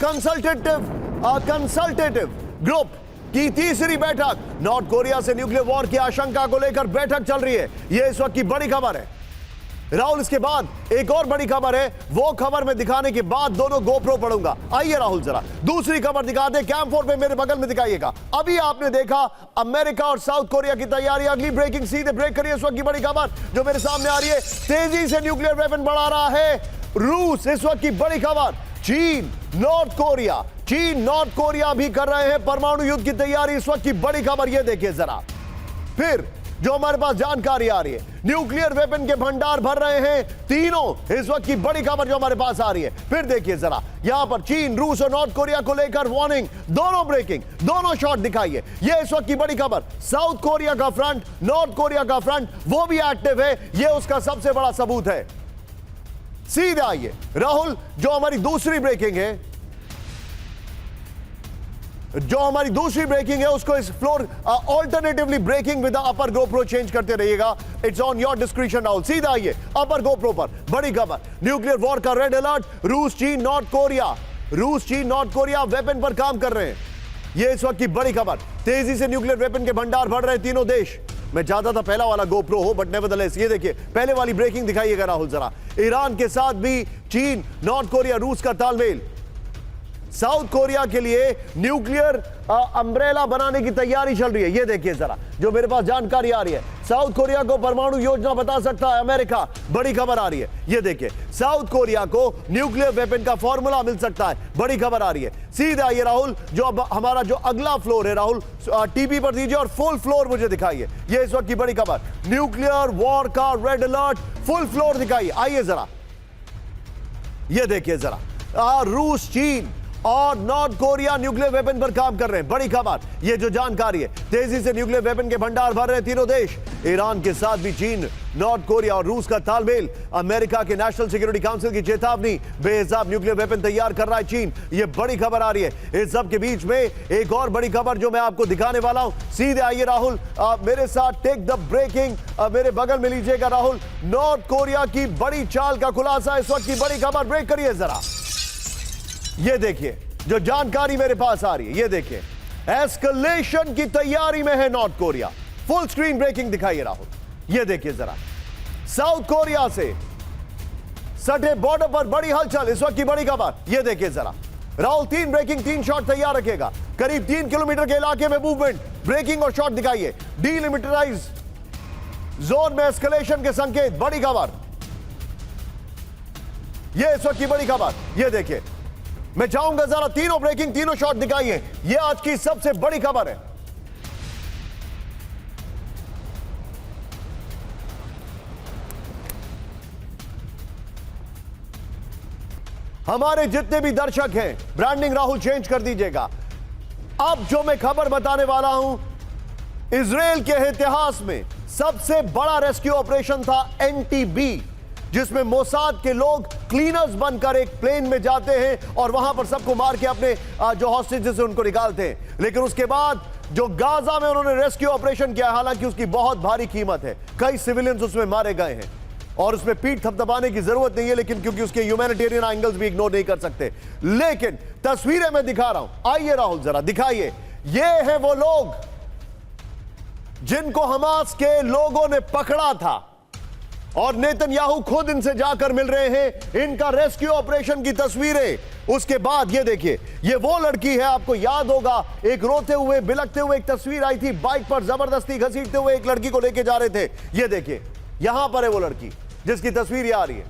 कंसल्टेटिव ग्रुप की तीसरी बैठक। नॉर्थ कोरिया से न्यूक्लियर वॉर की आशंका को लेकर बैठक चल रही है, यह इस वक्त की बड़ी खबर है राहुल। इसके बाद एक और बड़ी खबर है, वो खबर मैं दिखाने के बाद दोनों गोप्रो पढ़ूंगा। आइए राहुल जरा दूसरी खबर दिखाते हैं, कैंप 4 पे मेरे बगल में दिखाइएगा। अभी आपने देखा अमेरिका और साउथ कोरिया की तैयारी, अगली ब्रेकिंग सीधे ब्रेक करिए। इस वक्त की बड़ी खबर जो मेरे सामने आ रही है, तेजी से न्यूक्लियर वेपन बढ़ा रहा है रूस। इस वक्त की बड़ी खबर, चीन नॉर्थ कोरिया भी कर रहे हैं परमाणु युद्ध की तैयारी। इस वक्त की बड़ी खबर यह देखिए जरा। फिर जो हमारे पास जानकारी आ रही है, न्यूक्लियर वेपन के भंडार भर रहे हैं तीनों। इस वक्त की बड़ी खबर जो हमारे पास आ रही है, फिर देखिए जरा यहां पर चीन, रूस और नॉर्थ कोरिया को लेकर वार्निंग, दोनों ब्रेकिंग, दोनों शॉट दिखाइए। यह इस वक्त की बड़ी खबर। साउथ कोरिया का फ्रंट, नॉर्थ कोरिया का फ्रंट वो भी एक्टिव है, यह उसका सबसे बड़ा सबूत है। सीधे आइए राहुल, जो हमारी दूसरी ब्रेकिंग है उसको इस फ्लोर ऑल्टरनेटिवली ब्रेकिंग विद अपर गोप्रो चेंज करते रहिएगा। It's on your description Rahul. सीधा आइए अपर गोप्रो पर बड़ी खबर, न्यूक्लियर वॉर का रेड अलर्ट। रूस चीन नॉर्थ कोरिया वेपन पर काम कर रहे हैं, यह इस वक्त की बड़ी खबर। तेजी से न्यूक्लियर वेपन के भंडार भर रहे हैं तीनों देश। मैं चाहता था पहला वाला गोप्रो हो, बट नेवरदलेस ये देखिए पहले वाली ब्रेकिंग दिखाइएगा राहुल जरा। ईरान के साथ भी चीन, नॉर्थ कोरिया, रूस का तालमेल। साउथ कोरिया के लिए न्यूक्लियर अम्ब्रेला बनाने की तैयारी चल रही है, ये देखिए जरा जो मेरे पास जानकारी आ रही है। साउथ कोरिया को परमाणु योजना बता सकता है अमेरिका, बड़ी खबर आ रही है। ये देखिए साउथ कोरिया को न्यूक्लियर वेपन का फॉर्मूला मिल सकता है, बड़ी खबर आ रही है। सीधा आइए राहुल, जो अब हमारा जो अगला फ्लोर है राहुल, टीवी पर दीजिए और फुल फ्लोर मुझे दिखाइए। ये इस वक्त की बड़ी खबर, न्यूक्लियर वॉर का रेड अलर्ट, फुल फ्लोर दिखाइए। आइए जरा, ये देखिए जरा रूस, चीन और नॉर्थ कोरिया न्यूक्लियर वेपन पर काम कर रहे हैं, बड़ी खबर। ये जो जानकारी है, तेजी से न्यूक्लियर वेपन के भंडार भर रहे हैं तीनों देश। ईरान के साथ भी चीन, नॉर्थ कोरिया और रूस का तालमेल। अमेरिका के नेशनल सिक्योरिटी काउंसिल की चेतावनी, बेहिसाब न्यूक्लियर वेपन तैयार कर रहा है चीन, ये बड़ी खबर आ रही है। इस सब के बीच में एक और बड़ी खबर जो मैं आपको दिखाने वाला हूं, सीधे आइए राहुल मेरे साथ, टेक द ब्रेकिंग, मेरे बगल में लीजिएगा राहुल। नॉर्थ कोरिया की बड़ी चाल का खुलासा, इस वक्त की बड़ी खबर, ब्रेक करिए जरा। ये देखिए जो जानकारी मेरे पास आ रही है, ये देखिए एस्केलेशन की तैयारी में है north Korea. Full screen breaking दिखाइए राहुल, ये देखिए जरा। साउथ कोरिया से सटे बॉर्डर पर बड़ी हलचल, इस वक्त की बड़ी खबर, ये देखिए जरा राहुल। 3 ब्रेकिंग 3 शॉट तैयार रखेगा, करीब 3 किलोमीटर के इलाके में मूवमेंट, ब्रेकिंग और शॉट दिखाइए। डीलिमिटेराइज जोन में एस्केलेशन के संकेत, बड़ी खबर, ये इस वक्त की बड़ी खबर। ये देखिए मैं चाहूंगा जरा तीनों ब्रेकिंग, तीनों शॉट दिखाइए, ये आज की सबसे बड़ी खबर है। हमारे जितने भी दर्शक हैं, ब्रांडिंग राहुल चेंज कर दीजिएगा। अब जो मैं खबर बताने वाला हूं, इजराइल के इतिहास में सबसे बड़ा रेस्क्यू ऑपरेशन था एनटीबी, जिसमें मोसाद के लोग क्लीनर्स बनकर एक प्लेन में जाते हैं और वहां पर सबको मार के अपने जो हॉस्टेजेस हैं उनको निकालते हैं। लेकिन उसके बाद जो गाजा में उन्होंने रेस्क्यू ऑपरेशन किया, हालांकि उसकी बहुत भारी कीमत है, कई सिविलियंस उसमें मारे गए हैं और उसमें पीठ थपथपाने की जरूरत नहीं है, लेकिन क्योंकि उसके ह्यूमैनिटेरियन एंगल्स भी इग्नोर नहीं कर सकते। लेकिन तस्वीरें मैं दिखा रहा हूं, आइए राहुल जरा दिखाइए। ये हैं वो लोग जिनको हमास के लोगों ने पकड़ा था और नेतन्याहू खुद इनसे जाकर मिल रहे हैं। इनका रेस्क्यू ऑपरेशन की तस्वीरें। उसके बाद ये देखिए, ये वो लड़की है, आपको याद होगा एक रोते हुए बिलखते हुए एक तस्वीर आई थी, बाइक पर जबरदस्ती घसीटते हुए एक लड़की को लेके जा रहे थे। ये देखिए यहां पर है वो लड़की जिसकी तस्वीर ये आ रही है,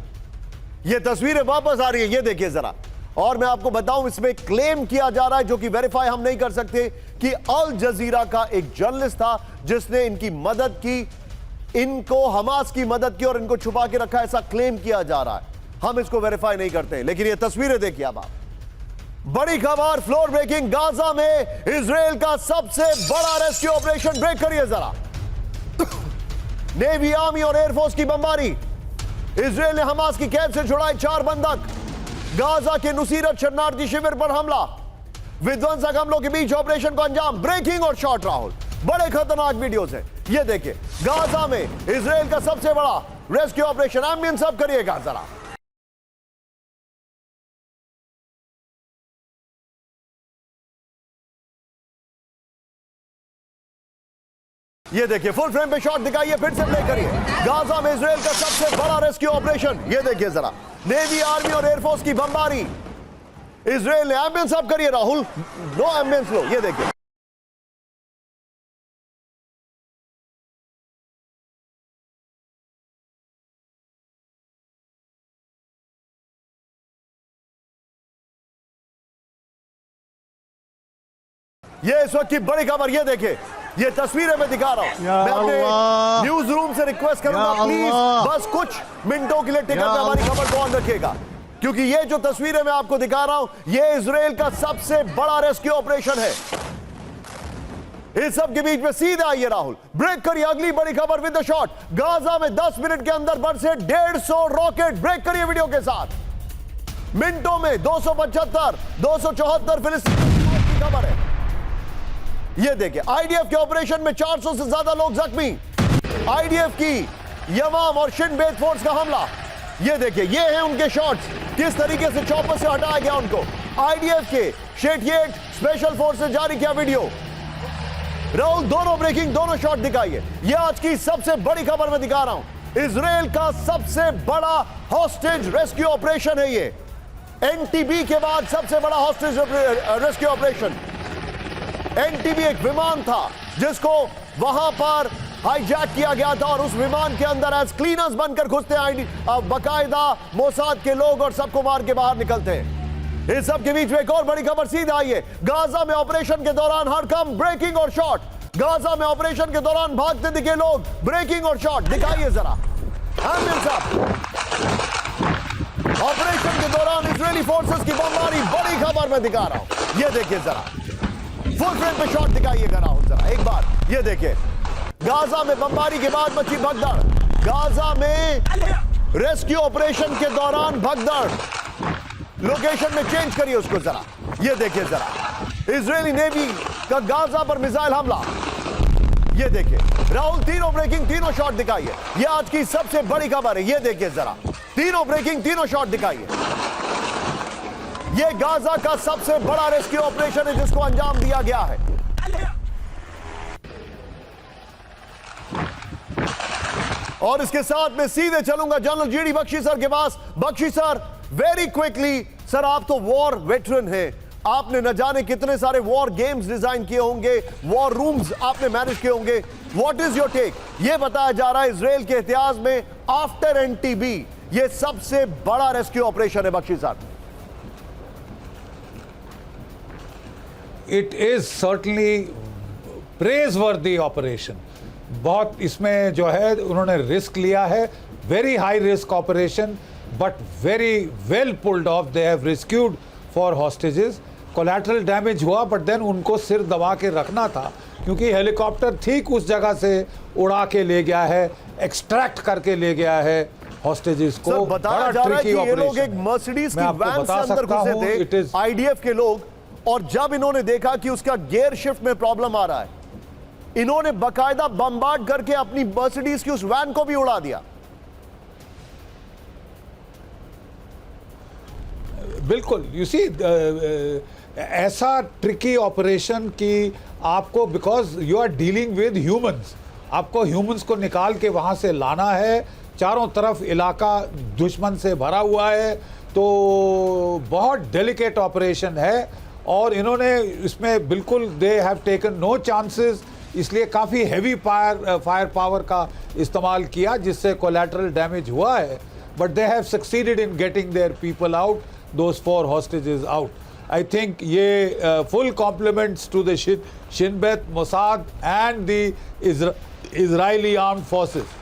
ये तस्वीरें वापस आ रही है, ये देखिए जरा। और मैं आपको बताऊं, इसमें क्लेम किया जा रहा है, जो कि वेरीफाई हम नहीं कर सकते, कि अल जजीरा का एक जर्नलिस्ट था जिसने इनकी मदद की, इनको हमास की मदद की और इनको छुपा के रखा, ऐसा क्लेम किया जा रहा है। हम इसको वेरीफाई नहीं करते, लेकिन ये तस्वीरें देखिए अब आप। बड़ी खबर, फ्लोर ब्रेकिंग, गाजा में इजराइल का सबसे बड़ा रेस्क्यू ऑपरेशन। ब्रेक करिए जरा। नेवी, आर्मी और एयरफोर्स की बमबारी। इजराइल ने हमास की कैद से छुड़ाए 4 बंधक। गाजा के नुसीरत शरणार्थी शिविर पर हमला, विध्वंसक हमलों के बीच ऑपरेशन को अंजाम। ब्रेकिंग और शॉर्ट राहुल, बड़े खतरनाक वीडियोस हैं। ये देखिए, गाजा में इजराइल का सबसे बड़ा रेस्क्यू ऑपरेशन। एम्बियन सब करिएगा जरा। ये देखिए, फुल फ्रेम पे शॉट दिखाइए, फिर से प्ले करिए। गाजा में इजराइल का सबसे बड़ा रेस्क्यू ऑपरेशन। ये देखिए जरा, नेवी, आर्मी और एयरफोर्स की बमबारी। इजराइल ने एम्बियंस अप करिए राहुल, नो एम्बियंस लो। ये देखिए, ये इस वक्त की बड़ी खबर। ये देखिए, ये तस्वीरें मैं दिखा रहा हूं। मैं अपने न्यूज रूम से रिक्वेस्ट करूंगा, प्लीज बस कुछ मिनटों के लिए टिकट में हमारी खबर को ऑन रखिएगा, क्योंकि ये जो तस्वीरें मैं आपको दिखा रहा हूं, ये इजराइल का सबसे बड़ा रेस्क्यू ऑपरेशन है। इस सब के बीच में सीधे आइए राहुल, ब्रेक करिए अगली बड़ी खबर विद द शॉट। गाजा में 10 मिनट के अंदर बरसे 150 रॉकेट। ब्रेक करिए वीडियो के साथ। मिनटों में 275, 274 फिलिस्तीनी की खबर है। ये देखिए, आईडीएफ के ऑपरेशन में 400 से ज्यादा लोग जख्मी। आईडीएफ की यमाम और शिन बेत फोर्स का हमला। ये देखिए, ये हैं उनके शॉट्स, किस तरीके से चॉपर से हटाया गया उनको। आईडीएफ के शेटिएट स्पेशल फोर्स से जारी किया वीडियो। राहुल, दोनों ब्रेकिंग, दोनों शॉट दिखाइए। ये आज की सबसे बड़ी खबर मैं दिखा रहा हूं। इजराइल का सबसे बड़ा हॉस्टेज रेस्क्यू ऑपरेशन है ये। एनटीबी के बाद सबसे बड़ा हॉस्टेज रेस्क्यू ऑपरेशन। एनटीबी एक विमान था जिसको वहां पर हाईजैक किया गया था और उस विमान के अंदर एज क्लीनर्स बनकर घुसते हैं बाकायदा मोसाद के लोग और सबको मार के बाहर निकलते हैं। इस सब के बीच में एक और बड़ी खबर, सीधा आइए। गाजा में ऑपरेशन के दौरान हड़कंप, ब्रेकिंग और शॉट। गाजा में ऑपरेशन के दौरान भागते दिखे लोग, ब्रेकिंग और शॉट दिखाइए जरा। ऑपरेशन के दौरान इजरायली फोर्सेस की बमबारी, बड़ी खबर मैं दिखा रहा हूं। ये देखिए जरा, फुल फ्रेम पे शॉट दिखाइएगा राहुल जरा एक बार। ये देखिए, गाजा में बमबारी के बाद मची भगदड़। गाजा में रेस्क्यू ऑपरेशन के दौरान भगदड़। लोकेशन में चेंज करिए उसको जरा। ये देखिए जरा, इजरायली नेवी का गाजा पर मिसाइल हमला। ये देखिए राहुल, तीनों ब्रेकिंग, तीनों शॉट दिखाइए। ये आज की सबसे बड़ी खबर है। ये देखिए जरा, तीनों ब्रेकिंग, तीनों शॉट दिखाइए। ये गाजा का सबसे बड़ा रेस्क्यू ऑपरेशन है जिसको अंजाम दिया गया है। और इसके साथ मैं सीधे चलूंगा जनरल जीडी बख्शी सर के पास। Bakshi sir, very quickly sir, आप तो वॉर वेटरन हैं, आपने न जाने कितने सारे वॉर गेम्स डिजाइन किए होंगे, वॉर रूम्स आपने मैनेज किए होंगे। What is your take? ये बताया जा रहा है इजराइल के इतिहास में आफ्टर एनटीबी ये सबसे बड़ा रेस्क्यू ऑपरेशन है। Bakshi sir, it is certainly praiseworthy operation. बहुत इसमें जो है उन्होंने रिस्क लिया है, very high risk operation, but very well pulled off. They have rescued four hostages. Collateral damage हुआ, बट देन उनको सिर दबा के रखना था, क्योंकि हेलीकॉप्टर ठीक उस जगह से उड़ा के ले गया है, एक्सट्रैक्ट करके ले गया है हॉस्टेजेस को। सर बताया जा रहा है कि ये लोग एक मर्सिडीज की वैन से अंदर घुसे थे आईडीएफ के लोग, और जब इन्होंने देखा कि उसका गियर शिफ्ट में प्रॉब्लम आ रहा है, इन्होंने बकायदा बम्बार्ड करके अपनी मर्सिडीज की उस वैन को भी उड़ा दिया। बिल्कुल, यू सी ऐसा ट्रिकी ऑपरेशन की आपको, because you are dealing with humans, आपको ह्यूमंस को निकाल के वहां से लाना है। चारों तरफ इलाका दुश्मन से भरा हुआ है, तो बहुत डेलिकेट ऑपरेशन है और इन्होंने इसमें बिल्कुल they have taken no chances, इसलिए काफ़ी हैवी फायर पावर का इस्तेमाल किया जिससे कोलैटरल डैमेज हुआ है, but they have succeeded in getting their people out, those 4 hostages out. I think ये full compliments to the Shin Bet, Mossad and the Israeli armed forces.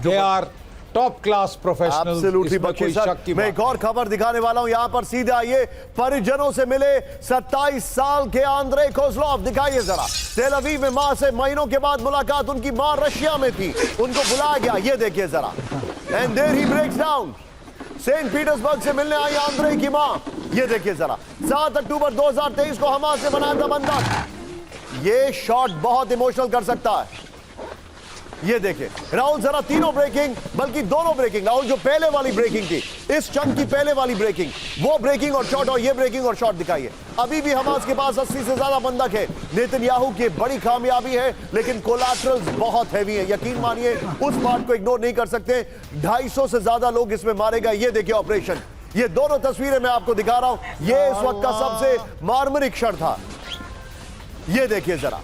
They are top class professionals। Absolutely, इसमें कोई शक की मैं बात एक और खबर दिखाने वाला हूं, यहां पर सीधे आइए, परिजनों से मिले 27 साल के आंद्रे कोज़लोव। दिखाइए जरा, तेल अवीव में मां से महीनों के बाद मुलाकात, उनकी मां रशिया में थी, उनको बुलाया गया, ये देखिए जरा, and there he breaks down. Saint Petersburg से मिलने आई आंद्रे की मां, ये देखिए जरा। 7 अक्टूबर 2023 को हमास ने बनाया था बंधक। ये शॉट बहुत इमोशनल कर सकता है, ये देखिए राहुल जरा, तीनों ब्रेकिंग, बल्कि दोनों ब्रेकिंग। राहुल जो पहले वाली ब्रेकिंग थी, इस चंक की पहले वाली ब्रेकिंग, वो ब्रेकिंग और शॉट, और ये ब्रेकिंग और शॉट दिखाइए। अभी भी हमास के पास 80 से ज्यादा बंधक है। नेतन्याहू की बड़ी कामयाबी है, लेकिन कोलैटरल्स बहुत हैवी है, यकीन मानिए उस पार्ट को इग्नोर नहीं कर सकते। 250 से ज्यादा लोग इसमें मारे गए। ये देखिए ऑपरेशन, ये दोनों तस्वीरें मैं आपको दिखा रहा हूं, ये इस वक्त का सबसे मार्मिक क्षण था। ये देखिए जरा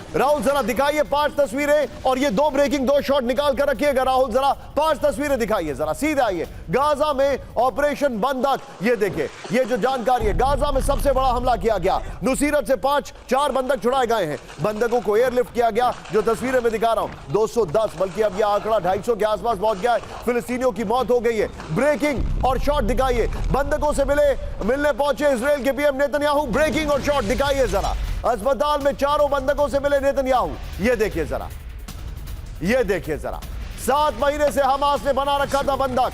राहुल, जरा दिखाइए 5 तस्वीरें, और ये 2 ब्रेकिंग 2 शॉट निकाल कर रखिएगा। राहुल जरा 5 तस्वीरें दिखाइए जरा, सीधे आइए। गाजा में ऑपरेशन बंधक, ये देखिए, ये जो जानकारी है, गाजा में सबसे बड़ा हमला किया गया। नुसीरत से 4 बंधक छुड़ाए गए हैं, बंधकों को एयरलिफ्ट किया गया, जो तस्वीरें मैं दिखा रहा हूं 210, बल्कि अब यह आंकड़ा 250 के आसपास पहुंच गया है। फिलिस्तीनियों की मौत हो गई है। ब्रेकिंग और शॉट दिखाइए, बंधकों से मिलने पहुंचे इजराइल के पीएम नेतन्याहू, ब्रेकिंग और शॉट दिखाइए जरा। अस्पताल में 4 बंधकों से मिले नेतन्याहू, ये देखिए जरा, ये देखिए जरा। 7 महीने से हमास ने बना रखा था बंधक,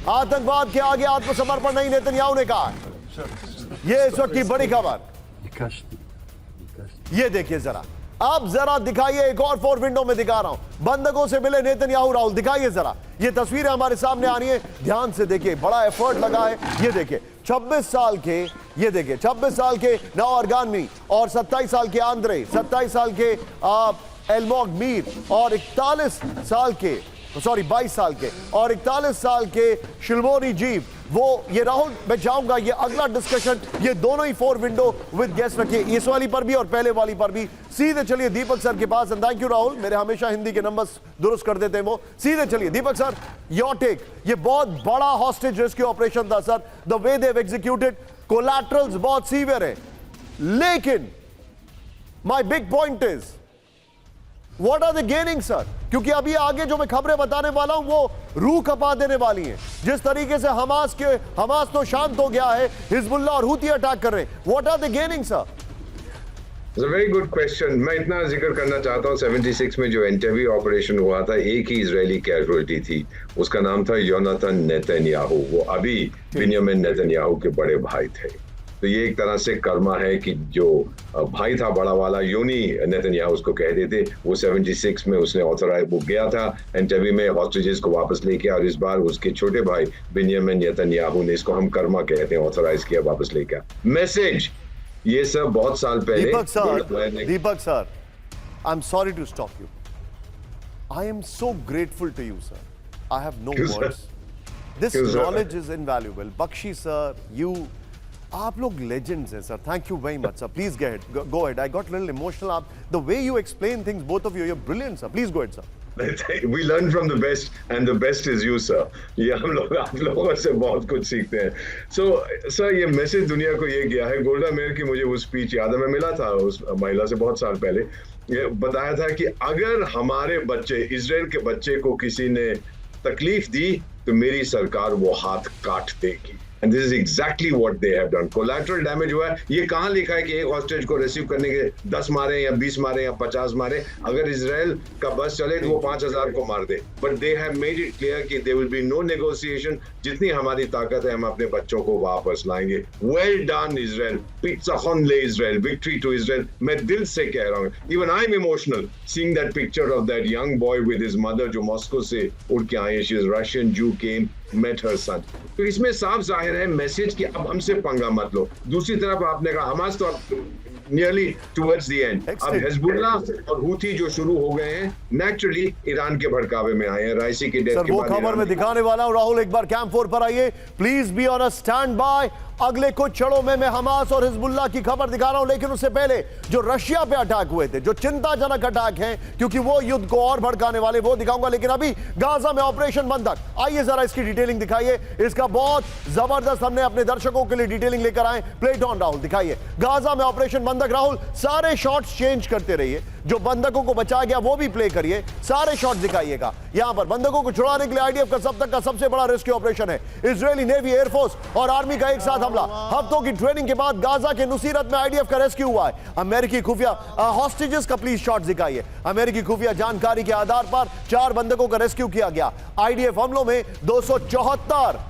आतंकवाद के आगे आत्मसमर्पण नहीं, नेतन्याहू ने कहा। ये इस वक्त की बड़ी खबर, ये देखिए जरा। अब जरा दिखाइए, एक और 4 विंडो में दिखा रहा हूं, बंधकों से मिले नेतन्याहू। राहुल दिखाइए जरा, ये तस्वीरें हमारे सामने आ रही है, ध्यान से देखिए, बड़ा एफर्ट लगा है। ये देखिए 26 साल के, ये देखिए 26 साल के नवाब अरगानी और 27 साल के आंद्रे, 27 साल के एल्मोग मीर और 41 साल के, सॉरी 22 साल के और 41 साल के शिल्मोनी जीव। वो ये राहुल, मैं चाहूंगा ये अगला डिस्कशन, ये दोनों ही 4 विंडो विद गेस्ट रखिए, इस वाली पर भी और पहले वाली पर भी। सीधे चलिए दीपक सर के पास, एंड थैंक यू राहुल, मेरे हमेशा हिंदी के नंबर्स दुरुस्त कर देते हैं वो। सीधे चलिए दीपक सर, योर टेक। ये बहुत बड़ा हॉस्टेज रेस्क्यू ऑपरेशन था sir, the way they have executed, collaterals बहुत सीवियर है, लेकिन my big point is what are they gaining sir? क्योंकि अभी आगे जो मैं खबरें बताने वाला हूं वो रूह कपा देने वाली हैं। जिस तरीके से हमास तो शांत हो गया है, हिजबुल्ला और हुती अटैक कर रहे हैं, what are they gaining sir? It's a very good question। मैं इतना जिक्र करना चाहता हूँ, 76 में जो एंटेवी ऑपरेशन हुआ था, एक ही इजरायली कैजुअलिटी थी, उसका नाम था योनाथन नेतन्याहू। वो अभी बिन्यामिन नेतन्याहू के बड़े भाई थे। तो ये एक तरह से कर्मा है कि जो भाई था बड़ा वाला, योनी नेतन्याहू उसको कहते थे, वो 76 में उसने ऑथराइज, वो गया था एंटेवी में हॉस्टेजेस को वापस लेके, और इस बार उसके छोटे भाई बिन्यामिन नेतन्याहू ने, इसको हम कर्मा कहते हैं, ऑथराइज किया, वापस लेके। मैसेज ये सब बहुत साल पहले। Deepak sir, I am sorry to stop you, I am so grateful to you sir, I have no words, this knowledge is invaluable. Bakshi sir, you, आप लोग लेजेंड्स हैं sir, thank you very much sir, please go ahead, I got little emotional, आप the way you explain things, both of you, you are brilliant sir, please go ahead sir. We learn from the best, and the best is you, sir। ये हम लोग आप लोगों से बहुत कुछ सीखते हैं। So, sir, ये मैसेज दुनिया को ये गया है, गोल्डा मेयर की मुझे वो स्पीच याद है, मैं मिला था उस महिला से बहुत साल पहले, ये बताया था कि अगर हमारे बच्चे, इजराइल के बच्चे को किसी ने तकलीफ दी तो मेरी सरकार वो हाथ काट देगी। And this is exactly what they have done. Collateral damage हुआ है। ये कहां लिखा है कि एक हॉस्टेज को रिसीव करने के 10 मारे या 20 मारे या 50 मारे? अगर इजराइल का बस चले तो वो 5000 को मार दे। But they have made it clear कि there will be no negotiation, जितनी हमारी ताकत है हम अपने बच्चों को वापस लाएंगे। वेल डन इजराइल, पिज्जा ले इजराइल, विक्ट्री टू इजराइल। मैं दिल से कह रहा हूँ, even I am emotional seeing that picture of that young boy with his mother जो मॉस्को से उड़ के आए। शी इज रशियन जू, केम met her son। तो इसमें साफ जाहिर है मैसेज कि अब हमसे पंगा मत लो। दूसरी तरफ आपने कहा हमास तो नियरली टुवर्ड्स द एंड, अब हिजबुल्ला और हूथी जो शुरू हो गए हैं नेचुरली ईरान के भड़कावे में आए हैं। राइसी की डेथ के बाद वो खबर में दिखाने वाला हूं। राहुल एक बार कैंप 4 पर आइए please, be on a stand by. अगले कुछ क्षणों में मैं हमास और हिजबुल्ला की खबर दिखा रहा हूं, लेकिन उससे पहले जो रशिया पे अटैक हुए थे, जो चिंताजनक अटैक हैं, क्योंकि वो युद्ध को और भड़काने वाले, वो दिखाऊंगा। लेकिन अभी गाजा में ऑपरेशन बंधक, आइए जरा इसकी डिटेलिंग दिखाइए। इसका बहुत जबरदस्त हमने अपने दर्शकों के लिए डिटेलिंग लेकर आए। प्लेट ऑन राहुल, दिखाइए गाजा में ऑपरेशन बंधक। राहुल सारे शॉट्स चेंज करते रहिए, जो बंधकों को बचाया गया वो भी प्ले करिए, सारे शॉट दिखाइएगा। यहां पर बंधकों को छुड़ाने के लिए आईडीएफ का सब तक का सबसे बड़ा रेस्क्यू ऑपरेशन है। इजरायली नेवी, एयरफोर्स और आर्मी का एक साथ हमला। हफ्तों की ट्रेनिंग के बाद गाजा के नुसीरत में आईडीएफ का रेस्क्यू हुआ है। अमेरिकी खुफिया हॉस्टेजेस का प्लीज शॉट दिखाइए। अमेरिकी खुफिया जानकारी के आधार पर 4 बंधकों का रेस्क्यू किया गया। आईडीएफ हमलों में 274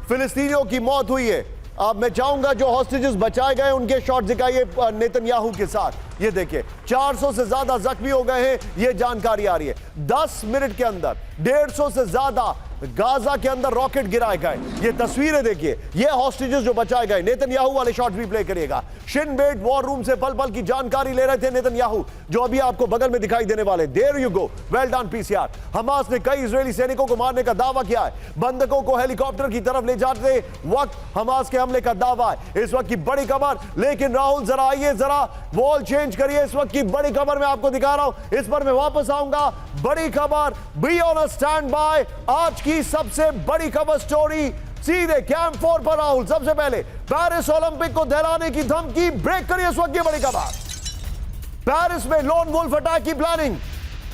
फिलिस्तीनियों की मौत हुई है। अब मैं चाहूंगा जो हॉस्टेजेस बचाए गए उनके शॉट दिखाइए नेतन्याहू के साथ। ये देखिए 400 से ज्यादा जख्मी हो गए हैं, ये जानकारी आ रही है। 10 मिनट के अंदर 150 से ज्यादा गाजा के अंदर रॉकेट गिराए गए। ये तस्वीरें देखिए, ये हॉस्टेजेस जो बचाए गए। नेतन्याहू वाले शॉट भी प्ले करिएगा। शिन बेट वॉर रूम से पल पल की जानकारी ले रहे थे नेतन्याहू, जो अभी आपको बगल में दिखाई देने वाले। There you go, well done PCR. Hamas ने कई इजरायली सैनिकों को मारने का दावा किया है। बंधकों को हेलीकॉप्टर की तरफ ले जाते वक्त हमास के हमले का दावा है। इस वक्त की बड़ी खबर, लेकिन राहुल जरा आइए, जरा वॉल चेंज करिए। इस वक्त की बड़ी खबर मैं आपको दिखा रहा हूं, इस पर मैं वापस आऊंगा। बड़ी खबर, be on a stand by. आज की सबसे बड़ी खबर स्टोरी सीधे कैंप 4 पर। राहुल सबसे पहले पेरिस ओलंपिक को दहराने की धमकी, ब्रेक करिए इस वक्त की बड़ी खबर। पेरिस में लोन वुल्फ अटैक की प्लानिंग।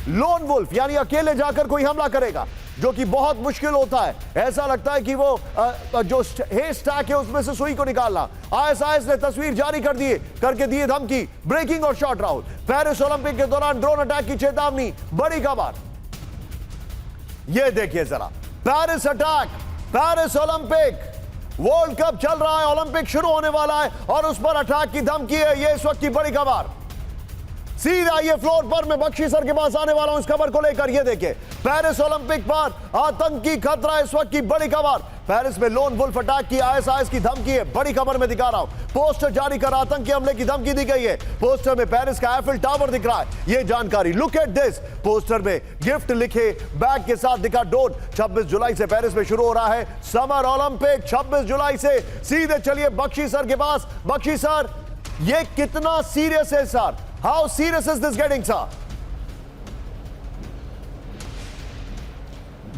लोन वुल्फ यानी अकेले जाकर कोई हमला करेगा, जो कि बहुत मुश्किल होता है। ऐसा लगता है कि वो जो हे स्टैक है उसमें से सुई को निकालना। आईएसआईएस ने तस्वीर जारी करके दिए धमकी, ब्रेकिंग और शॉट। राहुल पेरिस ओलंपिक के दौरान ड्रोन अटैक की चेतावनी, बड़ी खबर। ये देखिए जरा, Paris attack, Paris Olympic, world cup चल रहा है, ओलंपिक शुरू होने वाला है और उस पर अटैक की धमकी है। ये इस वक्त की बड़ी खबर। सीधा ये फ्लोर पर मैं बख्शी सर के पास आने वाला हूं इस खबर को लेकर। ये देखिए, पेरिस ओलंपिक पर आतंकी खतरा, इस वक्त की बड़ी खबर। पेरिस में लोन वुल्फ अटैक की आईएसआईएस की धमकी है, बड़ी खबर मैं दिखा रहा हूं। पोस्टर जारी कर आतंकी हमले की धमकी दी गई है। पोस्टर में पेरिस का एफिल टावर दिख रहा है, ये जानकारी। लुक एट दिस, पोस्टर में गिफ्ट लिखे बैग के साथ दिखा ड्रोन। 26 जुलाई से पेरिस में शुरू हो रहा है समर ओलंपिक, 26 जुलाई से। सीधे चलिए बख्शी सर के पास। बख्शी सर, ये कितना सीरियस है sir? How serious is this getting, sir?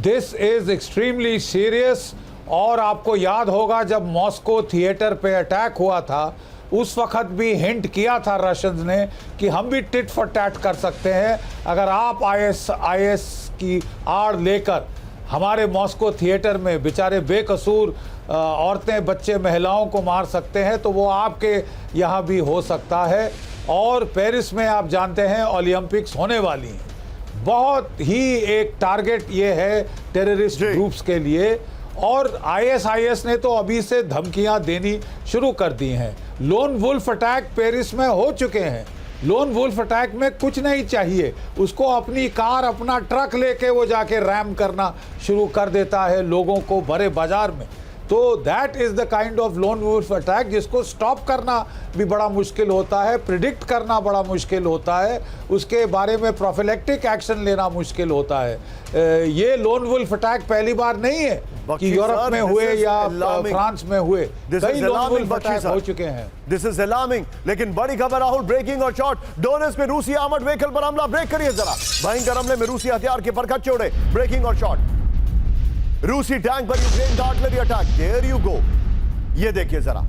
This is extremely serious। और आपको याद होगा जब मॉस्को थिएटर पे अटैक हुआ था, उस वक्त भी हिंट किया था रशियंस ने कि हम भी टिट फॉर टैट कर सकते हैं। अगर आप आईएस की आड़ लेकर हमारे मॉस्को थिएटर में बेचारे बेकसूर औरतें, बच्चे, महिलाओं को मार सकते हैं, तो वो आपके यहाँ भी हो सकता है। और पेरिस में आप जानते हैं ओलंपिक्स होने वाली हैं। बहुत ही एक टारगेट ये है टेररिस्ट ग्रुप्स के लिए। और आईएसआईएस ने तो अभी से धमकियां देनी शुरू कर दी हैं। लोन वुल्फ अटैक पेरिस में हो चुके हैं। लोन वुल्फ अटैक में कुछ नहीं चाहिए, उसको अपनी कार, अपना ट्रक लेके वो जाके रैम करना शुरू कर देता है लोगों को भरे बाजार में। तो that is the kind of lone wolf attack, जिसको स्टॉप करना भी बड़ा मुश्किल होता है, प्रिडिक्ट करना बड़ा मुश्किल होता है, उसके बारे में प्रोफिलैक्टिक एक्शन लेना मुश्किल होता है। ये लोन वुल्फ अटैक पहली बार नहीं है कि यूरोप में हुए या फ्रांस में हुए, कई लोन वुल्फ अटैक हो चुके हैं। This is alarming. लेकिन बड़ी खबर राहुल, ब्रेकिंग और शॉट। डोनेट्स्क में रूसी आर्मर्ड व्हीकल पर हमला, ब्रेक करिए जरा। भयंकर हमले में रूसी हथियार के परखच्चे उड़े, ब्रेकिंग और शॉट। रूसी टैंक पर यूक्रेन का artillery attack, there you go. ये देखिए जरा,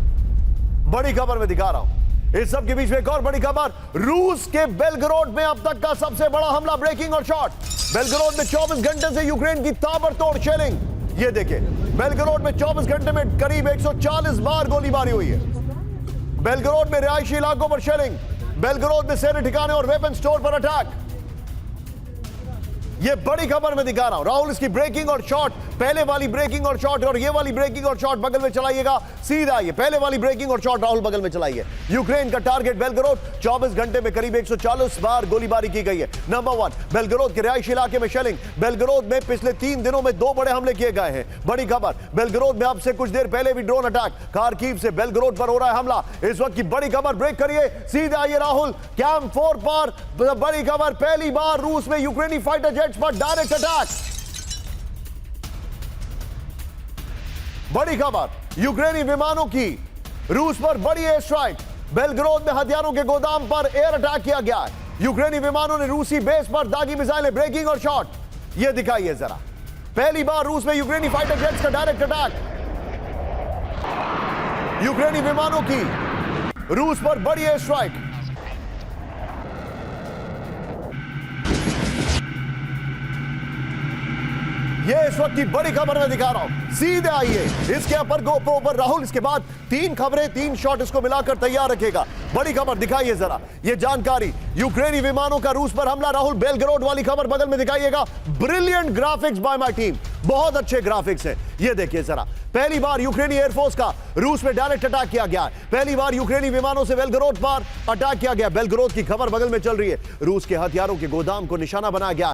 बड़ी खबर मैं दिखा रहा हूं। इस सब के बीच में एक और बड़ी खबर, रूस के बेलग्राड में अब तक का सबसे बड़ा हमला, ब्रेकिंग और शॉट। बेलग्राड में 24 घंटे से यूक्रेन की ताबड़तोड़ शेलिंग। ये देखिए, बेलगरोड में 24 घंटे में करीब 140 बार गोलीबारी हुई है। बेलगरोड में रिहायशी इलाकों पर शेलिंग, बेलगरोड में सैन्य ठिकाने और वेपन स्टोर पर अटैक। ये बड़ी खबर मैं दिखा रहा हूं। राहुल इसकी ब्रेकिंग और शॉट, पहले वाली ब्रेकिंग और शॉट और ये वाली ब्रेकिंग और शॉट बगल में चलाइएगा सीधा। ये पहले वाली ब्रेकिंग और शॉट राहुल बगल में चलाइए। यूक्रेन का टारगेट बेलगरोड, 24 घंटे में करीब 140 बार गोलीबारी की गई है। नंबर 1, बेलगरोड के रिहायशी इलाके में शेलिंग। बेलगरोड में पिछले 3 दिनों में 2 बड़े हमले किए गए हैं। बड़ी खबर, बेलगरोड में अब से कुछ देर पहले भी ड्रोन अटैक, खार्किव से बेलगरोड पर हो रहा है हमला। इस वक्त की बड़ी खबर, ब्रेक करिए सीधे आइए राहुल कैंप 4 पर। बड़ी खबर, पहली बार रूस में यूक्रेनी फाइटर जेट्स पर डायरेक्ट अटैक। बड़ी खबर, यूक्रेनी विमानों की रूस पर बड़ी एयर स्ट्राइक। बेलगरोड में हथियारों के गोदाम पर एयर अटैक किया गया है। यूक्रेनी विमानों ने रूसी बेस पर दागी मिसाइलें, ब्रेकिंग और शॉट। यह दिखाइए जरा, पहली बार रूस में यूक्रेनी फाइटर जेट्स का डायरेक्ट अटैक। यूक्रेनी विमानों की रूस पर बड़ी एयर स्ट्राइक। ये इस वक्त की बड़ी खबर मैं दिखा रहा हूं, सीधे आइए इसके अपर गोप्रो पर राहुल। इसके बाद 3 खबरें, 3 शॉट इसको मिलाकर तैयार रखेगा। बड़ी खबर दिखाइए जरा, ये जानकारी, यूक्रेनी विमानों का रूस पर हमला। राहुल बेलगरोड वाली खबर बगल में दिखाइएगा। Brilliant graphics by my team, बहुत अच्छे ग्राफिक्स हैं। ये देखिए जरा, पहली बार यूक्रेनी एयरफोर्स का रूस में डायरेक्ट अटैक किया गया है। पहली बार यूक्रेनी विमानों से बेलगरोड पर अटैक किया गया। बेलगरोड की खबर बगल में चल रही है। रूस के हथियारों के गोदाम को निशाना बनाया गया।